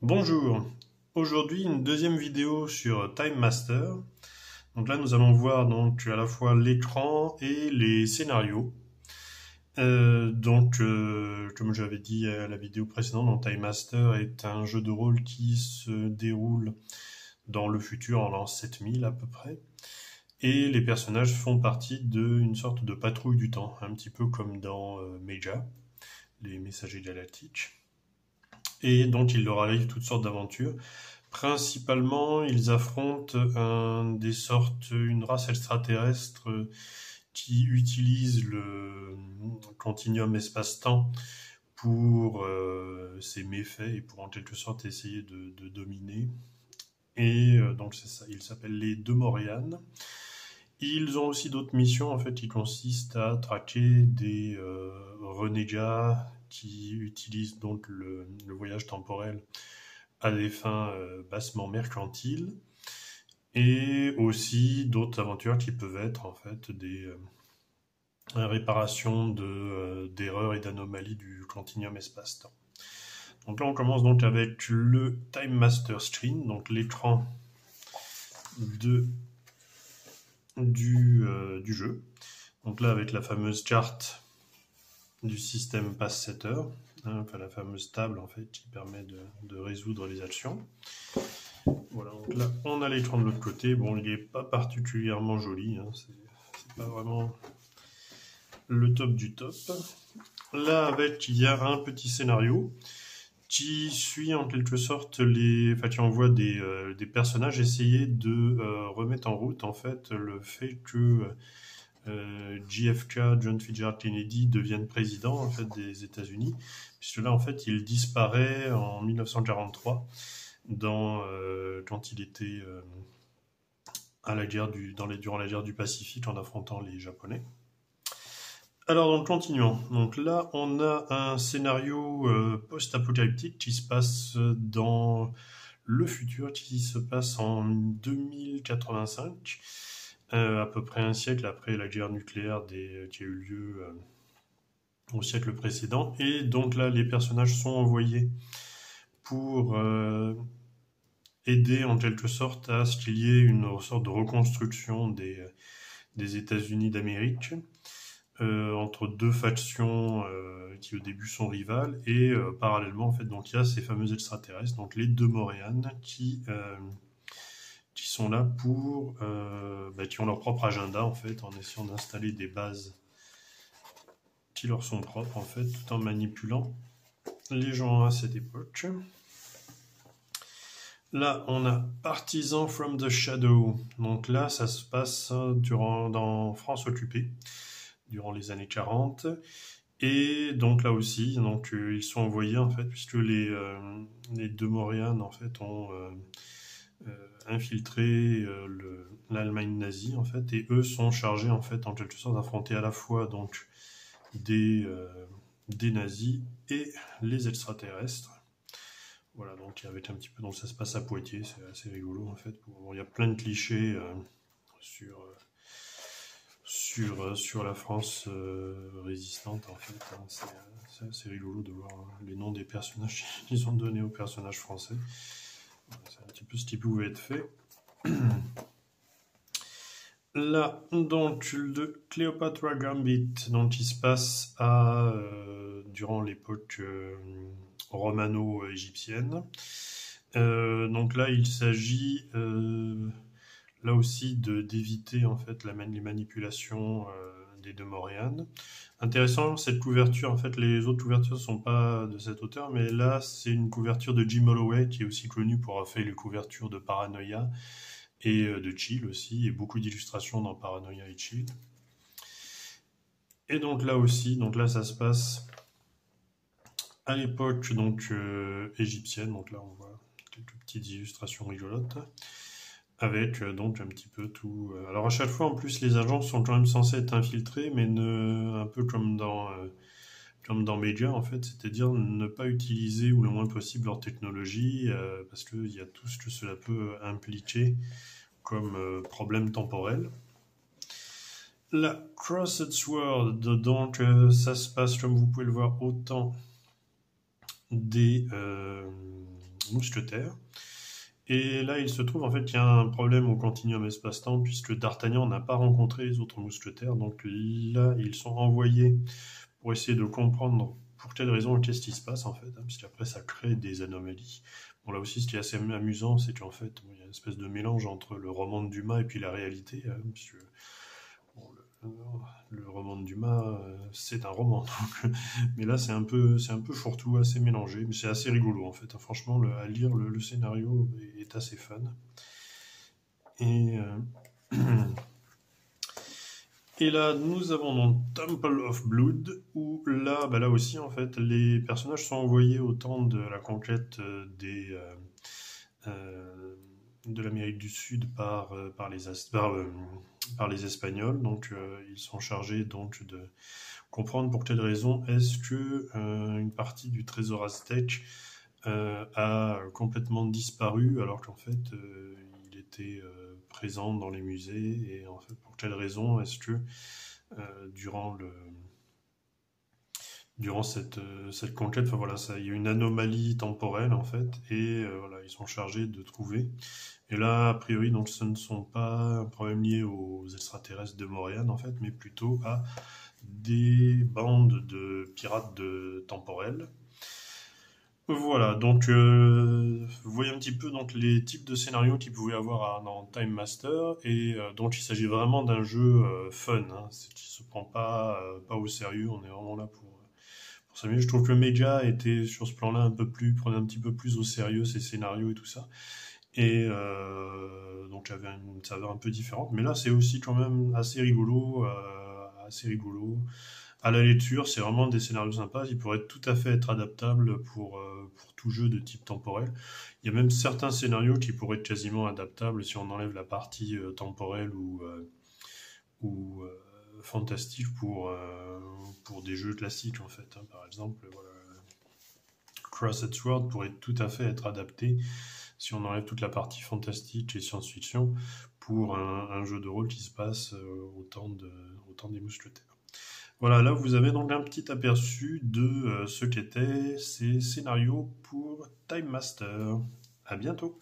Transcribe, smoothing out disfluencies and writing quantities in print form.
Bonjour, aujourd'hui une deuxième vidéo sur Time Master. Donc là nous allons voir donc à la fois l'écran et les scénarios. Comme j'avais dit à la vidéo précédente, donc Time Master est un jeu de rôle qui se déroule dans le futur en l'an 7000 à peu près. Et les personnages font partie d'une sorte de patrouille du temps, un petit peu comme dans Meja, les messagers galactiques. Et donc il leur arrive toutes sortes d'aventures. Principalement, ils affrontent une race extraterrestre qui utilise le continuum espace-temps pour ses méfaits et pour en quelque sorte essayer de dominer. Et donc c'est ça, ils s'appellent les Demorianes. Ils ont aussi d'autres missions en fait qui consistent à traquer des renégats qui utilisent donc le voyage temporel à des fins bassement mercantiles, et aussi d'autres aventures qui peuvent être en fait des réparations d'erreurs et d'anomalies du continuum espace-temps. Donc là on commence donc avec le Time Master Screen, donc l'écran du jeu. Donc là avec la fameuse carte du système Pass Setter, enfin la fameuse table en fait qui permet de résoudre les actions. Voilà, donc là on a l'écran de l'autre côté. Bon, il n'est pas particulièrement joli, hein, c'est pas vraiment le top du top. Là avec il y a un petit scénario qui suit en quelque sorte qui envoie des personnages essayer de remettre en route en fait le fait que JFK, John Fitzgerald Kennedy, devienne président en fait des États-Unis, puisque là en fait il disparaît en 1943 quand il était à la guerre durant la guerre du Pacifique en affrontant les Japonais. Alors donc continuons. Donc là on a un scénario post-apocalyptique qui se passe dans le futur, qui se passe en 2085. À peu près un siècle après la guerre nucléaire qui a eu lieu au siècle précédent. Et donc là, les personnages sont envoyés pour aider en quelque sorte à ce qu'il y ait une sorte de reconstruction des États-Unis d'Amérique entre deux factions qui au début sont rivales, et parallèlement en fait donc il y a ces fameux extraterrestres, donc les Demorianes qui sont là qui ont leur propre agenda en fait, en essayant d'installer des bases qui leur sont propres en fait, tout en manipulant les gens à cette époque. Là, on a Partisan from the Shadow. Donc là, ça se passe dans France occupée, durant les années 40. Et donc là aussi, ils sont envoyés en fait, puisque les Demorianes en fait ont infiltré l'Allemagne nazie en fait, et eux sont chargés en fait en quelque sorte d'affronter à la fois donc des nazis et les extraterrestres. Voilà, donc avec un petit peu, donc ça se passe à Poitiers, c'est assez rigolo en fait. Bon, il y a plein de clichés sur la France résistante en fait, hein. C'est assez rigolo de voir les noms des personnages qu'ils ont donnés aux personnages français. C'est un petit peu ce qui pouvait être fait. Là, donc, le Cléopatra Gambit, donc, qui se passe durant l'époque romano-égyptienne. Donc là, il s'agit là aussi d'éviter en fait les manipulations des Demorianes. Intéressant, cette couverture, en fait, les autres couvertures ne sont pas de cet auteur, mais là, c'est une couverture de Jim Holloway, qui est aussi connu pour avoir fait les couvertures de Paranoia et de Chill aussi, et beaucoup d'illustrations dans Paranoia et Chill. Et donc là aussi, donc là ça se passe à l'époque donc égyptienne, donc là on voit quelques petites illustrations rigolotes, avec donc un petit peu tout. Alors à chaque fois en plus les agents sont quand même censés être infiltrés, mais un peu comme dans Media en fait, c'est-à-dire ne pas utiliser ou le moins possible leur technologie, parce qu'il y a tout ce que cela peut impliquer comme problème temporel. La Crossed Sword, donc ça se passe, comme vous pouvez le voir, autant des mousquetaires. Et là, il se trouve en fait qu'il y a un problème au continuum espace-temps puisque D'Artagnan n'a pas rencontré les autres mousquetaires. Donc là, ils sont envoyés pour essayer de comprendre pour quelle raison et qu'est-ce qui se passe en fait, hein, puisqu'après ça crée des anomalies. Bon, là aussi, ce qui est assez amusant, c'est qu'en fait, il y a une espèce de mélange entre le roman de Dumas et puis la réalité, puisque bon, le roman de Dumas, c'est un roman, donc, mais là, c'est un peu fourre-tout, assez mélangé, mais c'est assez rigolo en fait, hein. Franchement, à lire, le scénario est assez fun. Et Et là, nous avons donc Temple of Blood, où là, bah là aussi, en fait, les personnages sont envoyés au temps de la conquête de l'Amérique du Sud par les Espagnols. Donc, ils sont chargés donc de comprendre pour quelle raison est-ce que une partie du trésor aztèque a complètement disparu, alors qu'en fait, il était présent dans les musées. Et en fait, pour quelle raison est-ce que durant cette conquête, enfin voilà, il y a une anomalie temporelle en fait, et voilà, ils sont chargés de trouver. Et là, a priori, donc, ce ne sont pas un problème lié aux extraterrestres de Montréal en fait, mais plutôt à des bandes de pirates temporels. Voilà, donc vous voyez un petit peu donc les types de scénarios qu'il pouvait y avoir dans Time Master, et donc il s'agit vraiment d'un jeu fun, hein, qui se prend pas au sérieux. On est vraiment là pour s'amuser. Je trouve que le média était sur ce plan-là prenait un petit peu plus au sérieux ses scénarios et tout ça, et donc j'avais une saveur un peu différente. Mais là, c'est aussi quand même assez rigolo, assez rigolo. À la lecture, c'est vraiment des scénarios sympas. Ils pourraient tout à fait être adaptables pour tout jeu de type temporel. Il y a même certains scénarios qui pourraient être quasiment adaptables si on enlève la partie temporelle ou fantastique pour des jeux classiques en fait, hein. Par exemple, voilà, Crossed Sword pourrait tout à fait être adapté si on enlève toute la partie fantastique et science-fiction pour un jeu de rôle qui se passe au temps des mousquetaires. Voilà, là vous avez donc un petit aperçu de ce qu'étaient ces scénarios pour Time Master. À bientôt!